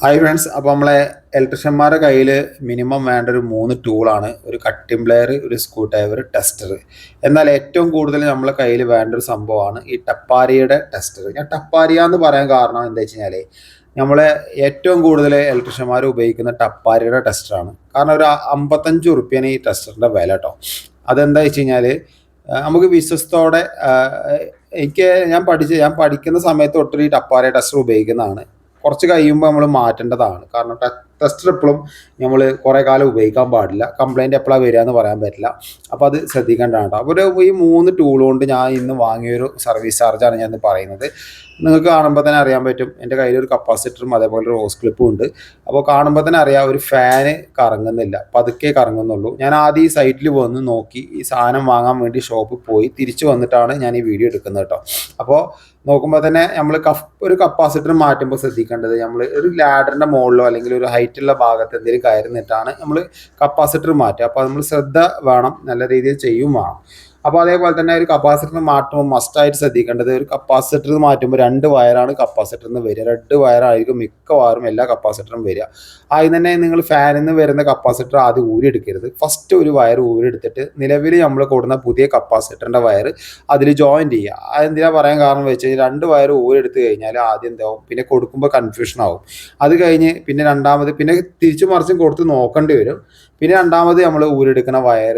Hi friends, അപ്പോൾ നമ്മളെ ഇലക്ട്രീഷ്യന്മാരുടെ കയ്യിൽ മിനിമം വേണ്ട ഒരു 3 ടൂളാണ്: ഒരു കട്ടിംഗ് പ്ലെയർ, ഒരു സ്ക്രൂ ഡ്രൈവർ, ടെസ്റ്റർ. എന്നാൽ ഏറ്റവും കൂടുതൽ നമ്മളെ കയ്യിൽ വേണ്ട ഒരു സംഭവമാണ് ഈ ടപ്പാരിയുടെ ടെസ്റ്റർ. ഞാൻ ടപ്പാരിയ എന്ന് പറയാൻ കാരണം എന്താ വെച്ച് കഴിഞ്ഞാൽ, നമ്മളെ ഏറ്റവും കൂടുതൽ ഇലക്ട്രീഷ്യന്മാർ ഉപയോഗിക്കുന്ന ടപ്പാരിയുടെ ടെസ്റ്ററാണ്. കാരണം ഒരു 55 റുപ്യാണ് ഈ ടെസ്റ്ററിൻ്റെ വില കേട്ടോ. അതെന്താ വെച്ച് കഴിഞ്ഞാൽ, നമുക്ക് വിശ്വസ്തോടെ ഞാൻ പഠിക്കുന്ന സമയത്ത് തൊട്ട് ഈ ടപ്പാരിയ ടെസ്റ്റർ ഉപയോഗിക്കുന്നതാണ്. കുറച്ച് കഴിയുമ്പോൾ നമ്മൾ മാറ്റേണ്ടതാണ്. കാരണം ടെസ്റ്റർ എപ്പോഴും നമ്മൾ കുറേ കാലം ഉപയോഗിക്കാൻ പാടില്ല. കംപ്ലൈൻറ്റ് എപ്പോഴാണ് വരിക എന്ന് പറയാൻ പറ്റില്ല. അപ്പോൾ അത് ശ്രദ്ധിക്കേണ്ടതാണ് കേട്ടോ. അപ്പോൾ ഈ 3 ടൂൾ കൊണ്ട് ഞാൻ ഇന്ന് വാങ്ങിയൊരു സർവീസ് ചാർജാണ് ഞാൻ ഇന്ന് പറയുന്നത്. നിങ്ങൾക്ക് കാണുമ്പോൾ തന്നെ അറിയാൻ പറ്റും, എൻ്റെ കയ്യിലൊരു കപ്പാസിറ്ററും അതേപോലെ ഒരു ഹോസ് ക്ലിപ്പും ഉണ്ട്. അപ്പോൾ കാണുമ്പോൾ തന്നെ അറിയാം, ഒരു ഫാന് കറങ്ങുന്നില്ല, പതുക്കെ കറങ്ങുന്നുള്ളൂ. ഞാൻ ആദ്യം ഈ സൈറ്റിൽ വന്ന് നോക്കി ഈ സാധനം വാങ്ങാൻ വേണ്ടി ഷോപ്പിൽ പോയി തിരിച്ചു വന്നിട്ടാണ് ഞാൻ ഈ വീഡിയോ എടുക്കുന്നത് കേട്ടോ. അപ്പോൾ നോക്കുമ്പോൾ തന്നെ നമ്മൾ ഒരു കപ്പാസിറ്റർ മാറ്റുമ്പോൾ ശ്രദ്ധിക്കേണ്ടത്, നമ്മൾ ഒരു ലാഡറിൻ്റെ മുകളിലോ അല്ലെങ്കിൽ ഒരു ഹൈറ്റുള്ള ഭാഗത്ത് എന്തെങ്കിലും കയറി നിന്നിട്ടാണ് നമ്മൾ കപ്പാസിറ്റർ മാറ്റുക. അപ്പോൾ നമ്മൾ ശ്രദ്ധ വേണം, നല്ല രീതിയിൽ ചെയ്യും വേണം. അപ്പോൾ അതേപോലെ തന്നെ ഒരു കപ്പാസിറ്റർ മാറ്റുമ്പോൾ മസ്റ്റായിട്ട് ശ്രദ്ധിക്കേണ്ടത്, ഒരു കപ്പാസിറ്റർ മാറ്റുമ്പോൾ 2 വയറാണ് കപ്പാസിറ്ററിൽ നിന്ന് വരിക. 2 വയറായിരിക്കും മിക്കവാറും എല്ലാ കപ്പാസിറ്ററും വരിക. ആദ്യം തന്നെ നിങ്ങൾ ഫാനിൽ നിന്ന് വരുന്ന കപ്പാസിറ്റർ ആദ്യം ഊരിയെടുക്കരുത്. ഫസ്റ്റ് ഒരു വയർ ഊരിയെടുത്തിട്ട് നിലവിൽ നമ്മൾ കൊടുക്കുന്ന പുതിയ കപ്പാസിറ്ററിൻ്റെ വയർ അതിൽ ജോയിൻറ്റ് ചെയ്യുക. അതെന്തിനാ പറയാൻ കാരണം വെച്ച് കഴിഞ്ഞാൽ, 2 വയർ ഊരിയെടുത്ത് കഴിഞ്ഞാൽ ആദ്യം എന്താവും, പിന്നെ കൊടുക്കുമ്പോൾ കൺഫ്യൂഷൻ ആവും. അത് കഴിഞ്ഞ് പിന്നെ രണ്ടാമത് പിന്നെ തിരിച്ചു മറിച്ചും കൊടുത്ത് നോക്കേണ്ടി വരും. പിന്നെ രണ്ടാമത് നമ്മൾ ഊരെടുക്കുന്ന വയർ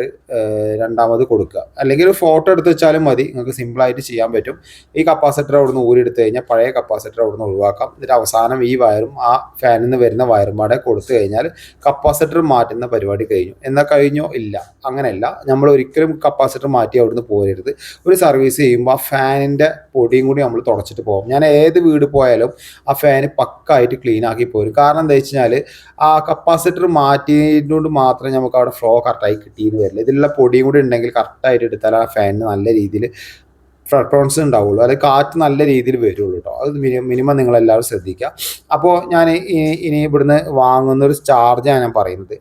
രണ്ടാമത് കൊടുക്കുക. അല്ലെങ്കിൽ ഒരു ഫോട്ടോ എടുത്ത് വെച്ചാലും മതി, നിങ്ങൾക്ക് സിമ്പിളായിട്ട് ചെയ്യാൻ പറ്റും. ഈ കപ്പാസിറ്റർ അവിടുന്ന് ഊരെടുത്ത് കഴിഞ്ഞാൽ പഴയ കപ്പാസിറ്റർ അവിടുന്ന് ഒഴിവാക്കാം. എന്നിട്ട് അവസാനം ഈ വയറും ആ ഫാനിൽ നിന്ന് വരുന്ന വയറും പാടെ കൊടുത്തു കഴിഞ്ഞാൽ കപ്പാസിറ്റർ മാറ്റുന്ന പരിപാടി കഴിഞ്ഞു. എന്നാൽ കഴിഞ്ഞോ? ഇല്ല, അങ്ങനെയല്ല. നമ്മൾ ഒരിക്കലും കപ്പാസിറ്റർ മാറ്റി അവിടുന്ന് പോരരുത്. ഒരു സർവീസ് ചെയ്യുമ്പോൾ ആ ഫാനിൻ്റെ പൊടിയും കൂടി നമ്മൾ തുടച്ചിട്ട് പോകും. ഞാൻ ഏത് വീട് പോയാലും ആ ഫാന് പക്കായിട്ട് ക്ലീൻ ആക്കി പോരും. കാരണം എന്താ വെച്ച് കഴിഞ്ഞാൽ, ആ കപ്പാസിറ്റർ മാറ്റിയതുകൊണ്ട് മാത്രമേ നമുക്ക് അവിടെ ഫ്ലോ കറക്റ്റായി കിട്ടിയെന്ന് വരില്ല. ഇതിലുള്ള പൊടിയും കൂടി ഉണ്ടെങ്കിൽ കറക്റ്റായിട്ട് എടുത്താൽ ആ ഫാനിന് നല്ല രീതിയിൽ പെർഫോമൻസ് ഉണ്ടാവുള്ളൂ, അത് കാറ്റ് നല്ല രീതിയിൽ വരുള്ളൂ കേട്ടോ. അത് മിനിമം നിങ്ങളെല്ലാവരും ശ്രദ്ധിക്കുക. അപ്പോൾ ഞാൻ ഇനി ഇവിടുന്ന് വാങ്ങുന്നൊരു ചാർജാണ് ഞാൻ പറയുന്നത്.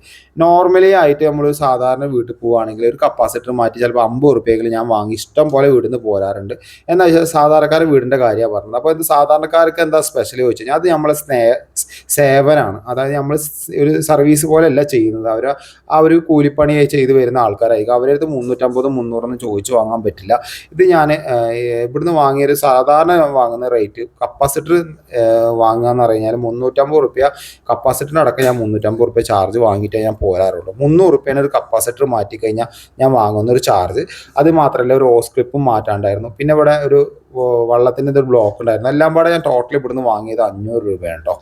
നോർമലി ആയിട്ട് നമ്മൾ സാധാരണ വീട്ടിൽ പോവുകയാണെങ്കിൽ ഒരു കപ്പാസിറ്റർ മാറ്റി ചിലപ്പോൾ 50 റുപ്യെങ്കിലും ഞാൻ വാങ്ങി ഇഷ്ടം പോലെ വീട്ടിൽ നിന്ന് പോരാറുണ്ട്. എന്താ വെച്ചാൽ സാധാരണക്കാരുടെ വീടിൻ്റെ കാര്യമാണ് പറഞ്ഞത്. അപ്പോൾ ഇത് സാധാരണക്കാർക്ക് എന്താ സ്പെഷ്യൽ ചോദിച്ചു കഴിഞ്ഞാൽ, അത് നമ്മളെ സേവനമാണ്. അതായത് നമ്മൾ ഒരു സർവീസ് പോലെയല്ല ചെയ്യുന്നത്. ആ ഒരു കൂലിപ്പണി ചെയ്ത് വരുന്ന ആൾക്കാരായിരിക്കും. അവരടുത്ത് 350 300 ചോദിച്ചു വാങ്ങാൻ പറ്റില്ല. ഇത് ഞാൻ ഇവിടുന്ന് വാങ്ങിയൊരു സാധാരണ വാങ്ങുന്ന റേറ്റ്, കപ്പാസിറ്റർ വാങ്ങുക എന്ന് പറഞ്ഞാൽ 350 റുപ്യ കപ്പാസിറ്ററിന് അടക്കം ഞാൻ 350 റുപ്യ ചാർജ് വാങ്ങിയിട്ടേ ഞാൻ പോരാറുള്ളൂ. 300 റുപ്യേനെ ഒരു കപ്പാസിറ്റർ മാറ്റി കഴിഞ്ഞാൽ ഞാൻ വാങ്ങുന്നൊരു ചാർജ്. അത് മാത്രമല്ല, ഒരു ഹോസ് ക്ലിപ്പും മാറ്റാണ്ടായിരുന്നു. പിന്നെ ഇവിടെ ഒരു വെള്ളത്തിൻ്റെ ഒരു ബ്ലോക്ക് ഉണ്ടായിരുന്നു. എല്ലാം പാടെ ഞാൻ ടോട്ടൽ ഇവിടുന്ന് വാങ്ങിയത് 500 രൂപയാണ് കേട്ടോ.